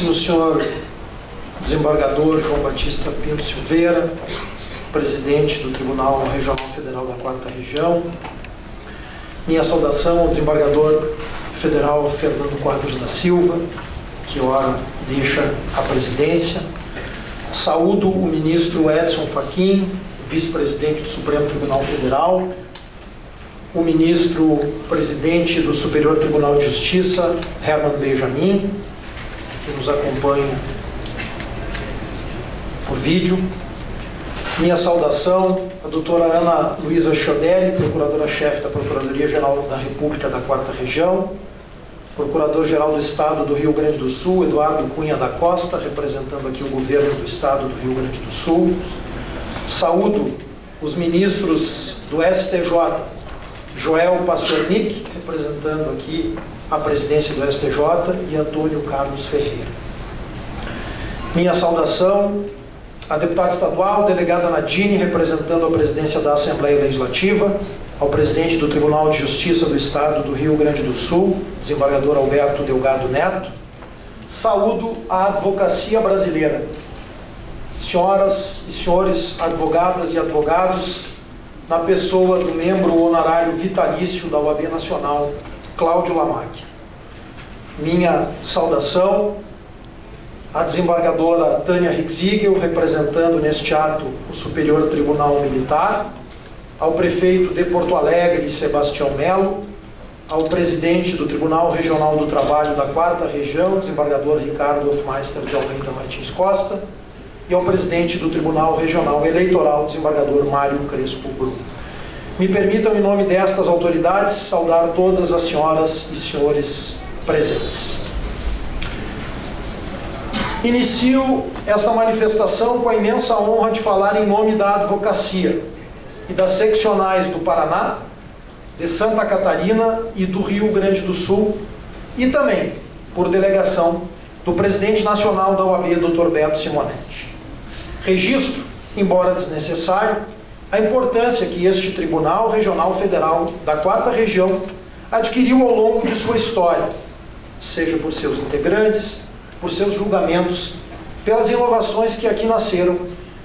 Excelentíssimo senhor desembargador João Batista Pinto Silveira, presidente do Tribunal Regional Federal da 4ª Região. Minha saudação ao desembargador federal Fernando Quadros da Silva, que ora deixa a presidência. Saúdo o ministro Edson Fachin, vice-presidente do Supremo Tribunal Federal, o ministro presidente do Superior Tribunal de Justiça, Herman Benjamin, que nos acompanha por vídeo. Minha saudação à doutora Ana Luísa Chodelli, procuradora-chefe da Procuradoria-Geral da República da 4ª Região, procurador-geral do Estado do Rio Grande do Sul, Eduardo Cunha da Costa, representando aqui o governo do Estado do Rio Grande do Sul. Saúdo os ministros do STJ, Joel Pastornik, representando aqui a presidência do STJ, e Antônio Carlos Ferreira. Minha saudação à deputada estadual, delegada Nadine, representando a presidência da Assembleia Legislativa, ao presidente do Tribunal de Justiça do Estado do Rio Grande do Sul, desembargador Alberto Delgado Neto. Saúdo a advocacia brasileira, senhoras e senhores advogadas e advogados, na pessoa do membro honorário vitalício da OAB Nacional, Cláudio Lamacchia. Minha saudação à desembargadora Tânia Hicksigel, representando neste ato o Superior Tribunal Militar, ao prefeito de Porto Alegre, Sebastião Melo, ao presidente do Tribunal Regional do Trabalho da 4ª Região, desembargador Ricardo Hofmeister de Almeida Martins Costa, e ao presidente do Tribunal Regional Eleitoral, desembargador Mário Crespo Bruno. Me permitam, em nome destas autoridades, saudar todas as senhoras e senhores presentes. Inicio esta manifestação com a imensa honra de falar em nome da advocacia e das seccionais do Paraná, de Santa Catarina e do Rio Grande do Sul, e também por delegação do presidente nacional da OAB, Dr. Beto Simonetti. Registro, embora desnecessário, a importância que este Tribunal Regional Federal da 4ª Região adquiriu ao longo de sua história, seja por seus integrantes, por seus julgamentos, pelas inovações que aqui nasceram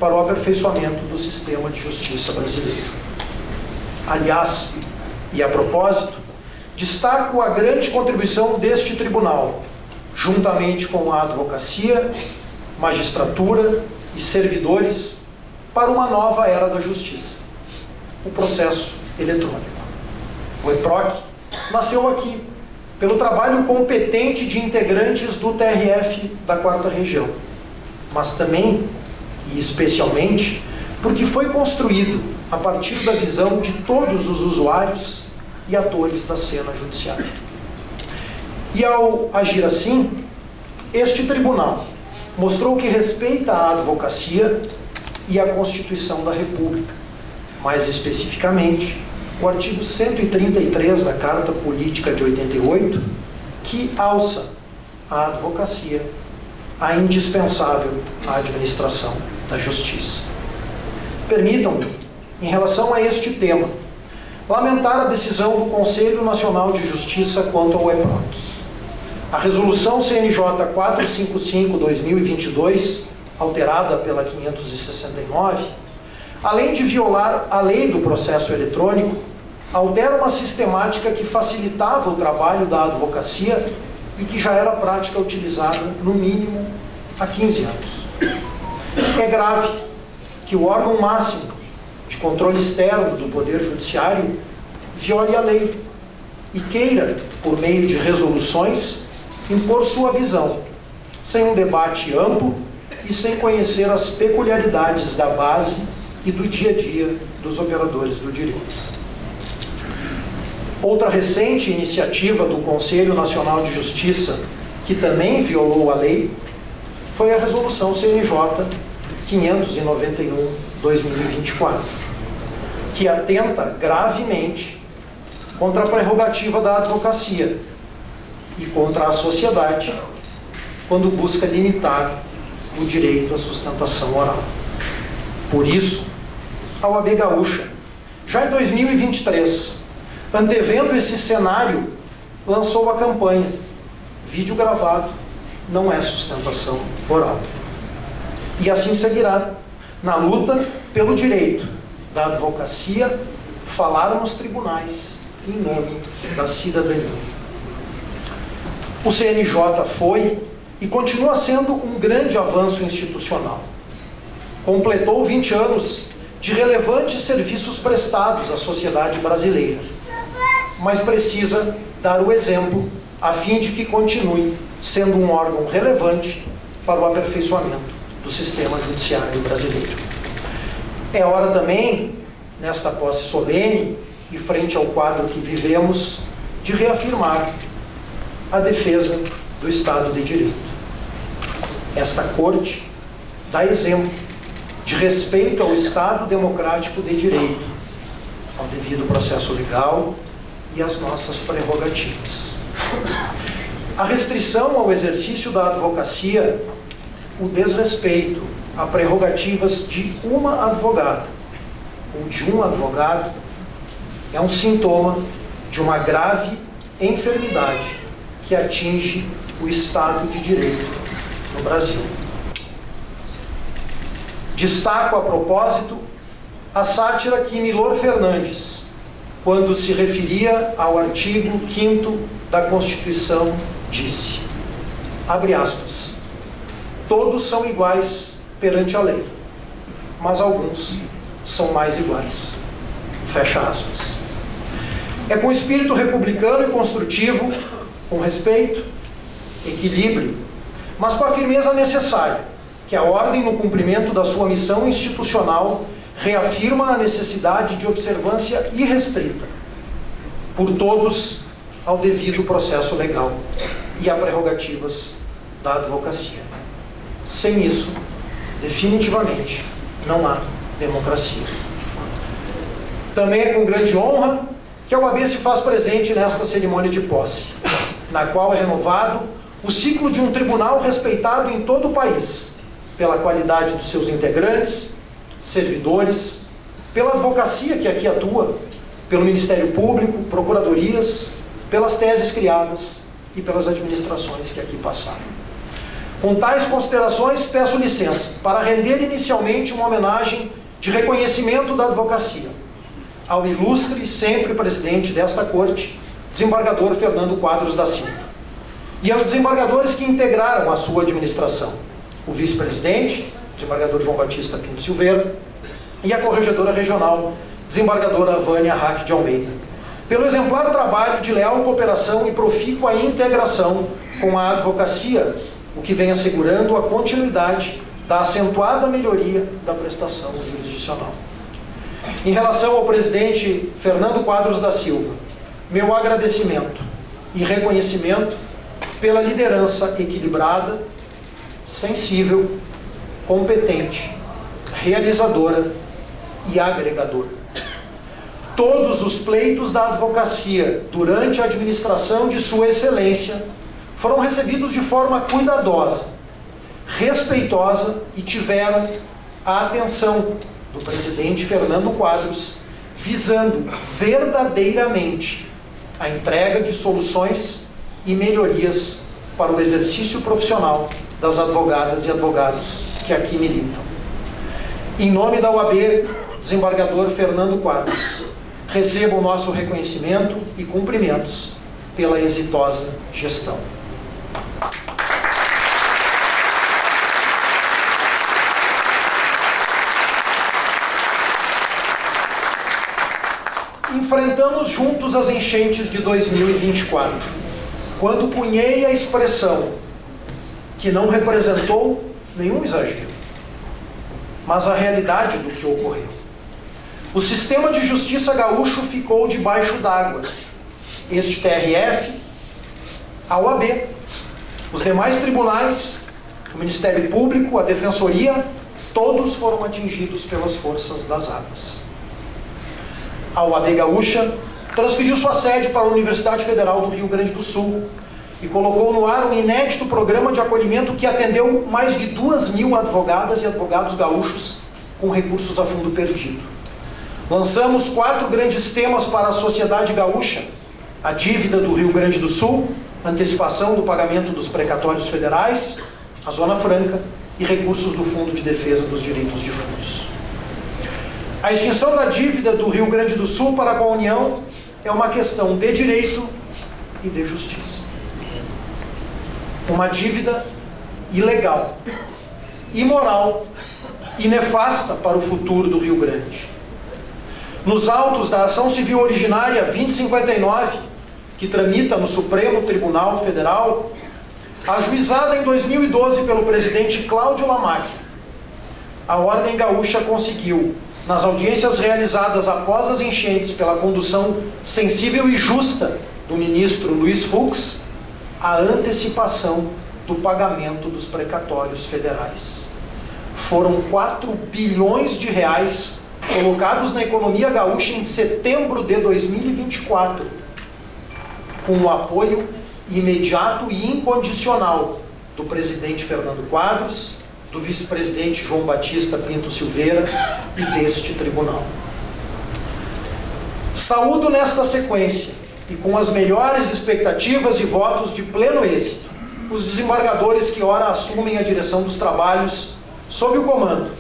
para o aperfeiçoamento do sistema de justiça brasileiro. Aliás, e a propósito, destaco a grande contribuição deste tribunal, juntamente com a advocacia, magistratura e servidores, para uma nova era da justiça, o processo eletrônico. O EPROC nasceu aqui, pelo trabalho competente de integrantes do TRF da 4ª Região, mas também, e especialmente, porque foi construído a partir da visão de todos os usuários e atores da cena judiciária. E ao agir assim, este tribunal mostrou que respeita a advocacia e a Constituição da República, mais especificamente o artigo 133 da Carta Política de 88, que alça a advocacia a indispensável à administração da justiça. Permitam-me, em relação a este tema, lamentar a decisão do Conselho Nacional de Justiça quanto ao EPROC. A resolução CNJ 455/2022, alterada pela 569, além de violar a lei do processo eletrônico, altera uma sistemática que facilitava o trabalho da advocacia e que já era prática utilizada, no mínimo, há 15 anos. É grave que o órgão máximo de controle externo do Poder Judiciário viole a lei e queira, por meio de resoluções, impor sua visão, sem um debate amplo e sem conhecer as peculiaridades da base e do dia a dia dos operadores do direito. Outra recente iniciativa do Conselho Nacional de Justiça, que também violou a lei, foi a Resolução CNJ 591/2024, que atenta gravemente contra a prerrogativa da advocacia e contra a sociedade, quando busca limitar o direito à sustentação oral. Por isso, a OAB Gaúcha, já em 2023, antevendo esse cenário, lançou a campanha Vídeo Gravado não é sustentação moral. E assim seguirá, na luta pelo direito da advocacia falar nos tribunais em nome da cidadania. O CNJ foi e continua sendo um grande avanço institucional. Completou 20 anos de relevantes serviços prestados à sociedade brasileira, mas precisa dar o exemplo a fim de que continue sendo um órgão relevante para o aperfeiçoamento do sistema judiciário brasileiro. É hora também, nesta posse solene e frente ao quadro que vivemos, de reafirmar a defesa do Estado de Direito. Esta Corte dá exemplo de respeito ao Estado democrático de direito, ao devido processo legal e às nossas prerrogativas. A restrição ao exercício da advocacia, o desrespeito a prerrogativas de uma advogada ou de um advogado é um sintoma de uma grave enfermidade que atinge o Estado de Direito no Brasil. Destaco a propósito a sátira que Milor Fernandes, quando se referia ao artigo 5º da Constituição, disse, abre aspas, todos são iguais perante a lei, mas alguns são mais iguais, fecha aspas. É com espírito republicano e construtivo, com respeito, equilíbrio, mas com a firmeza necessária, que a ordem no cumprimento da sua missão institucional reafirma a necessidade de observância irrestrita por todos ao devido processo legal e a prerrogativas da advocacia. Sem isso, definitivamente, não há democracia. Também é com grande honra que a OAB se faz presente nesta cerimônia de posse, na qual é renovado o ciclo de um tribunal respeitado em todo o país, pela qualidade dos seus integrantes, servidores, pela advocacia que aqui atua, pelo Ministério Público, procuradorias, pelas teses criadas e pelas administrações que aqui passaram. Com tais considerações, peço licença para render inicialmente uma homenagem de reconhecimento da advocacia ao ilustre e sempre presidente desta Corte, desembargador Fernando Quadros da Silva, e aos desembargadores que integraram a sua administração, o vice-presidente, desembargador João Batista Pinto Silveira, e a corregedora regional, desembargadora Vânia Raque de Almeida, pelo exemplar trabalho de leal cooperação e profícua integração com a advocacia, o que vem assegurando a continuidade da acentuada melhoria da prestação jurisdicional. Em relação ao presidente Fernando Quadros da Silva, meu agradecimento e reconhecimento pela liderança equilibrada, sensível, competente, realizadora e agregadora. Todos os pleitos da advocacia durante a administração de Sua Excelência foram recebidos de forma cuidadosa, respeitosa e tiveram a atenção do presidente Fernando Quadros, visando verdadeiramente a entrega de soluções e melhorias para o exercício profissional das advogadas e advogados que aqui militam. Em nome da OAB, desembargador Fernando Quadros, receba o nosso reconhecimento e cumprimentos pela exitosa gestão. Enfrentamos juntos as enchentes de 2024, quando cunhei a expressão que não representou nenhum exagero, mas a realidade do que ocorreu. O sistema de justiça gaúcho ficou debaixo d'água. Este TRF, a OAB, os demais tribunais, o Ministério Público, a Defensoria, todos foram atingidos pelas forças das águas. A OAB Gaúcha transferiu sua sede para a Universidade Federal do Rio Grande do Sul e colocou no ar um inédito programa de acolhimento que atendeu mais de 2.000 advogadas e advogados gaúchos com recursos a fundo perdido. Lançamos 4 grandes temas para a sociedade gaúcha: a dívida do Rio Grande do Sul, antecipação do pagamento dos precatórios federais, a Zona Franca e recursos do Fundo de Defesa dos Direitos Difusos. A extinção da dívida do Rio Grande do Sul para com a União é uma questão de direito e de justiça. Uma dívida ilegal, imoral e nefasta para o futuro do Rio Grande. Nos autos da ação civil originária 2059, que tramita no Supremo Tribunal Federal, ajuizada em 2012 pelo presidente Cláudio Lamarck, a Ordem Gaúcha conseguiu, nas audiências realizadas após as enchentes pela condução sensível e justa do ministro Luiz Fux, a antecipação do pagamento dos precatórios federais. Foram 4 bilhões de reais colocados na economia gaúcha em setembro de 2024, com o apoio imediato e incondicional do presidente Fernando Quadros, do vice-presidente João Batista Pinto Silveira e deste tribunal. Saúdo nesta sequência, e com as melhores expectativas e votos de pleno êxito, os desembargadores que ora assumem a direção dos trabalhos sob o comando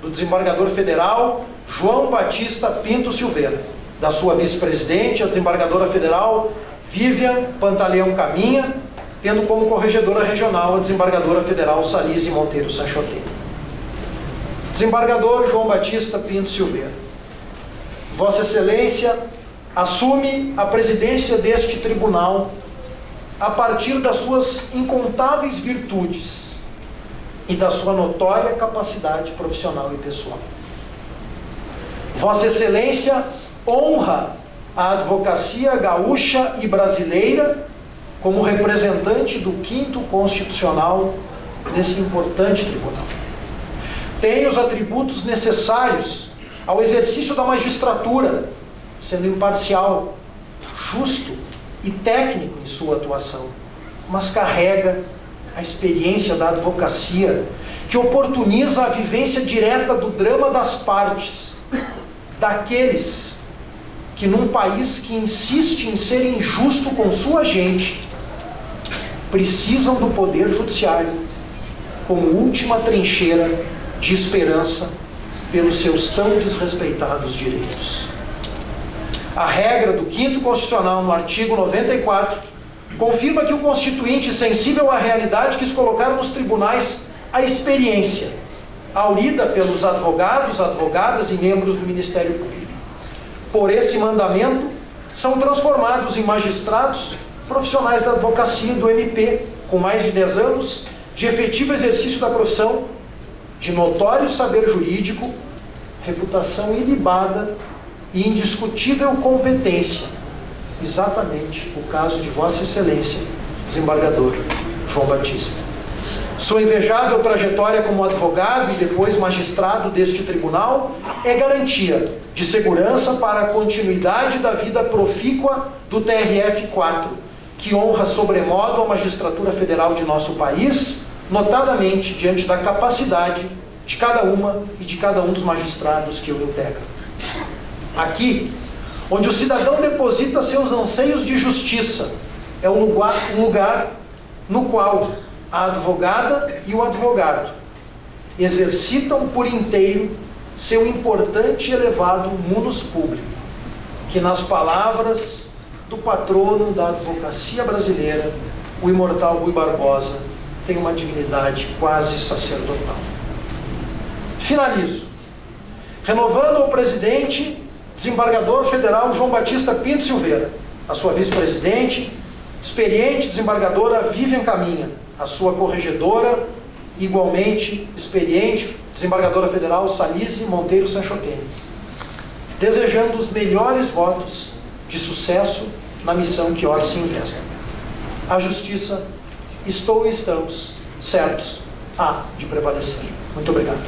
do desembargador federal João Batista Pinto Silveira, da sua vice-presidente, a desembargadora federal Vivian Pantaleão Caminha, tendo como corregedora regional a desembargadora federal Salise Monteiro Sanchotem. Desembargador João Batista Pinto Silveira, Vossa Excelência assume a presidência deste tribunal a partir das suas incontáveis virtudes e da sua notória capacidade profissional e pessoal. Vossa Excelência honra a advocacia gaúcha e brasileira como representante do 5º Constitucional desse importante tribunal. Tem os atributos necessários ao exercício da magistratura, sendo imparcial, justo e técnico em sua atuação, mas carrega a experiência da advocacia, que oportuniza a vivência direta do drama das partes, daqueles que num país que insiste em ser injusto com sua gente, precisam do poder judiciário como última trincheira de esperança pelos seus tão desrespeitados direitos. A regra do 5º Constitucional, no artigo 94, confirma que o Constituinte, sensível à realidade, quis colocar nos tribunais a experiência, aurida pelos advogados, advogadas e membros do Ministério Público. Por esse mandamento, são transformados em magistrados profissionais da advocacia do MP, com mais de 10 anos de efetivo exercício da profissão, de notório saber jurídico, reputação ilibada e indiscutível competência. Exatamente o caso de Vossa Excelência, desembargador João Batista. Sua invejável trajetória como advogado e depois magistrado deste tribunal é garantia de segurança para a continuidade da vida profícua do TRF-4, que honra sobremodo a magistratura federal de nosso país, notadamente diante da capacidade de cada uma e de cada um dos magistrados que o integram. Aqui, onde o cidadão deposita seus anseios de justiça, é um lugar no qual a advogada e o advogado exercitam por inteiro seu importante e elevado munus público, que nas palavras do patrono da advocacia brasileira, o imortal Rui Barbosa, tem uma dignidade quase sacerdotal. Finalizo, renovando ao presidente, desembargador federal João Batista Pinto Silveira, a sua vice-presidente, experiente desembargadora Vivian Caminha, a sua corregedora, igualmente experiente desembargadora federal Salise Monteiro Sanchotem, desejando os melhores votos de sucesso na missão que ora se investa. A justiça, estou e estamos certos, há de prevalecer. Muito obrigado.